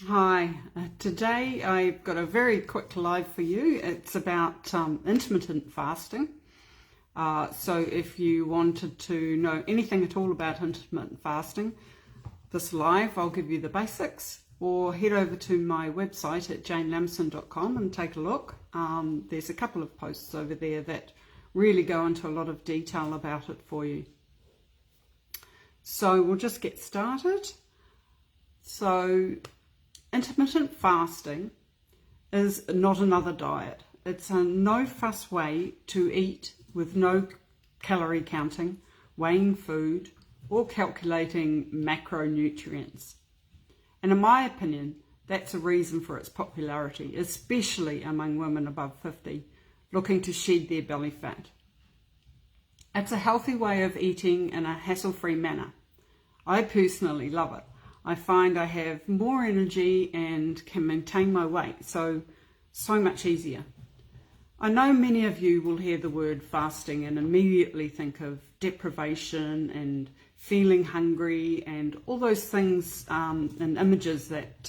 Hi, today I've got a very quick live for you. It's about intermittent fasting. So if you wanted to know anything at all about intermittent fasting, this live I'll give you the basics, or head over to my website at janelamson.com and take a look. There's a couple of posts over there that really go into a lot of detail about it for you. So we'll just get started. So intermittent fasting is not another diet. It's a no-fuss way to eat with no calorie counting, weighing food, or calculating macronutrients. And in my opinion, that's a reason for its popularity, especially among women above 50 looking to shed their belly fat. It's a healthy way of eating in a hassle-free manner. I personally love it. I find I have more energy and can maintain my weight, so much easier. I know many of you will hear the word fasting and immediately think of deprivation and feeling hungry and all those things and images that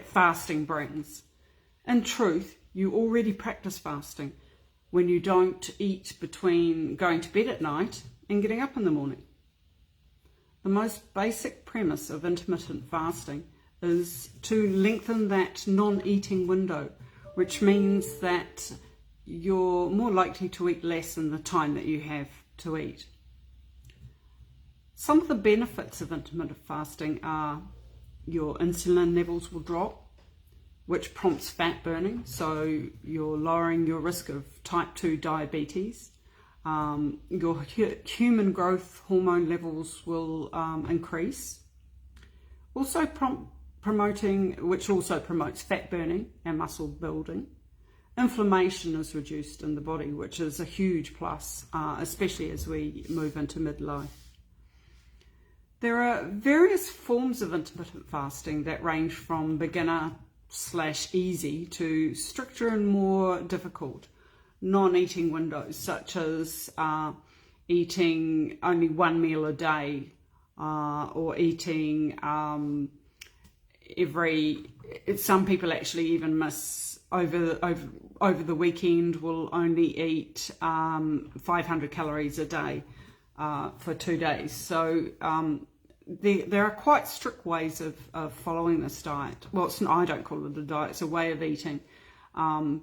fasting brings. In truth, you already practice fasting when you don't eat between going to bed at night and getting up in the morning. The most basic premise of intermittent fasting is to lengthen that non-eating window, which means that you're more likely to eat less in the time that you have to eat. Some of the benefits of intermittent fasting are your insulin levels will drop, which prompts fat burning, so you're lowering your risk of type 2 diabetes. Your human growth hormone levels will increase. Also which also promotes fat burning and muscle building. Inflammation is reduced in the body, which is a huge plus, especially as we move into midlife. There are various forms of intermittent fasting that range from beginner/easy to stricter and more difficult non-eating windows, such as eating only one meal a day, or eating some people actually even miss over the weekend, will only eat 500 calories a day for 2 days. So there are quite strict ways of following this diet. Well, I don't call it a diet, it's a way of eating.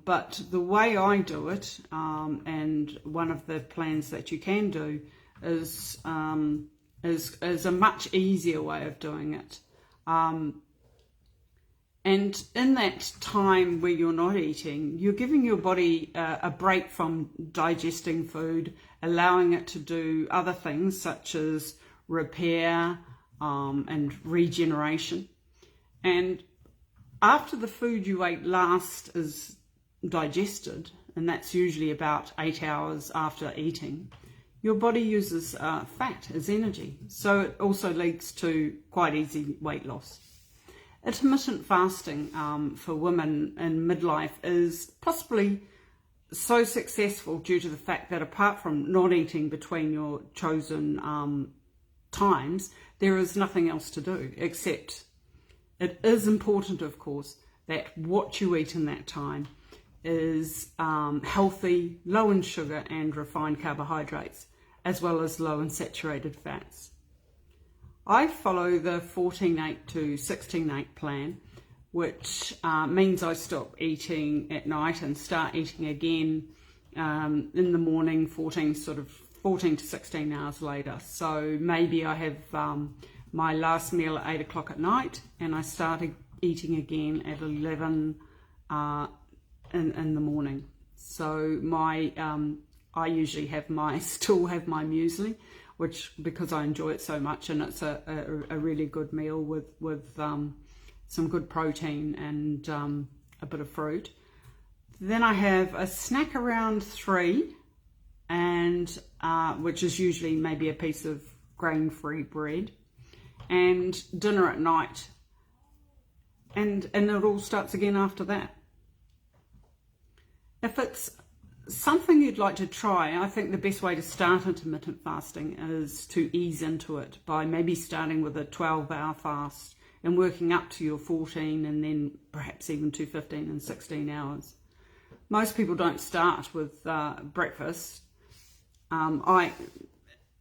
But the way I do it, and one of the plans that you can do, is a much easier way of doing it. And in that time where you're not eating, you're giving your body a break from digesting food, allowing it to do other things such as repair and regeneration. And after the food you ate last is digested, and that's usually about 8 hours after eating, your body uses fat as energy. So it also leads to quite easy weight loss. Intermittent fasting for women in midlife is possibly so successful due to the fact that apart from not eating between your chosen times, there is nothing else to do, except it is important, of course, that what you eat in that time is healthy, low in sugar and refined carbohydrates, as well as low in saturated fats. I follow the 14-8 to 16-8 plan, which means I stop eating at night and start eating again in the morning, 14 to 16 hours later. So maybe I have my last meal at 8 o'clock at night, and I started eating again at 11 in the morning. So I usually still have my muesli, which, because I enjoy it so much, and it's a really good meal with some good protein and a bit of fruit. Then I have a snack around 3, and which is usually maybe a piece of grain-free bread, and dinner at night, and it all starts again after that. If it's something you'd like to try, I think the best way to start intermittent fasting is to ease into it by maybe starting with a 12-hour fast and working up to your 14 and then perhaps even to 15 and 16 hours. Most people don't start with breakfast.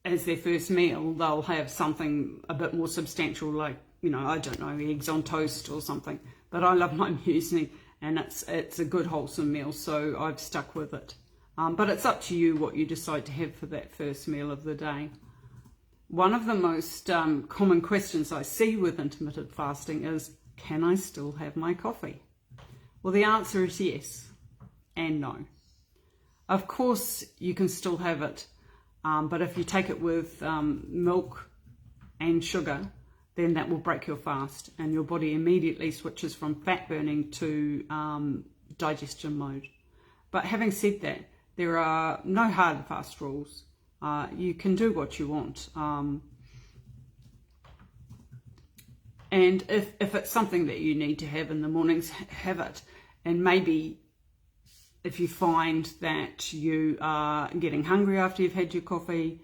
As their first meal, they'll have something a bit more substantial, like, I don't know, eggs on toast or something. But I love my muesli, and it's a good wholesome meal, so I've stuck with it. But it's up to you what you decide to have for that first meal of the day. One of the most common questions I see with intermittent fasting is, can I still have my coffee? Well, the answer is yes and no. Of course, you can still have it, but if you take it with milk and sugar, then that will break your fast, and your body immediately switches from fat burning to digestion mode. But having said that, there are no hard and fast rules. You can do what you want. And if it's something that you need to have in the mornings, have it. And maybe if you find that you are getting hungry after you've had your coffee,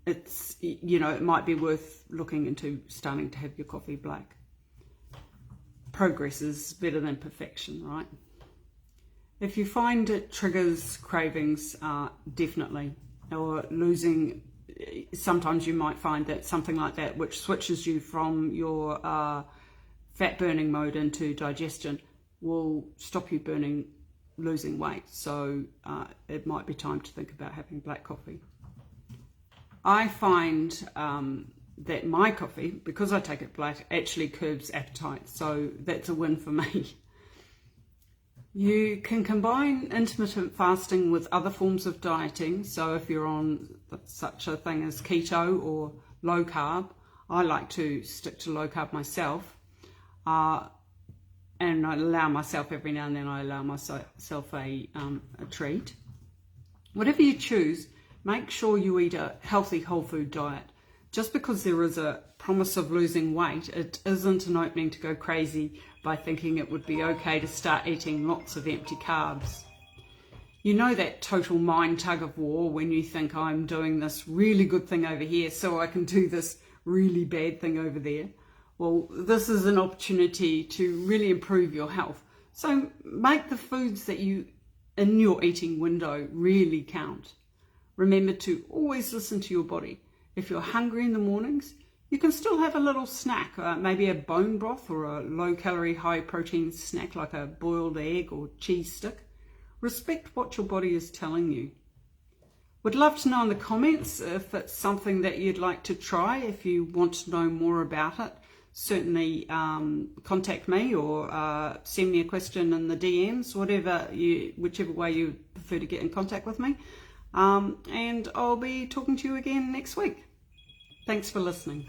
it might be worth looking into starting to have your coffee black. Progress is better than perfection, right? If you find it triggers cravings, definitely, or losing, sometimes you might find that something like that, which switches you from your fat burning mode into digestion, will stop you losing weight. So it might be time to think about having black coffee. I find that my coffee, because I take it black, actually curbs appetite. So that's a win for me. You can combine intermittent fasting with other forms of dieting. So if you're on such a thing as keto or low carb, I like to stick to low carb myself. And I allow myself, every now and then, I allow myself a treat. Whatever you choose, make sure you eat a healthy whole food diet. Just because there is a promise of losing weight, it isn't an opening to go crazy by thinking it would be okay to start eating lots of empty carbs. You know that total mind tug of war when you think, I'm doing this really good thing over here so I can do this really bad thing over there. Well, this is an opportunity to really improve your health. So make the foods that you in your eating window really count. Remember to always listen to your body. If you're hungry in the mornings, you can still have a little snack, maybe a bone broth or a low-calorie, high-protein snack like a boiled egg or cheese stick. Respect what your body is telling you. Would love to know in the comments if it's something that you'd like to try. If you want to know more about it, certainly contact me or send me a question in the DMs, whichever way you prefer to get in contact with me. And I'll be talking to you again next week. Thanks for listening.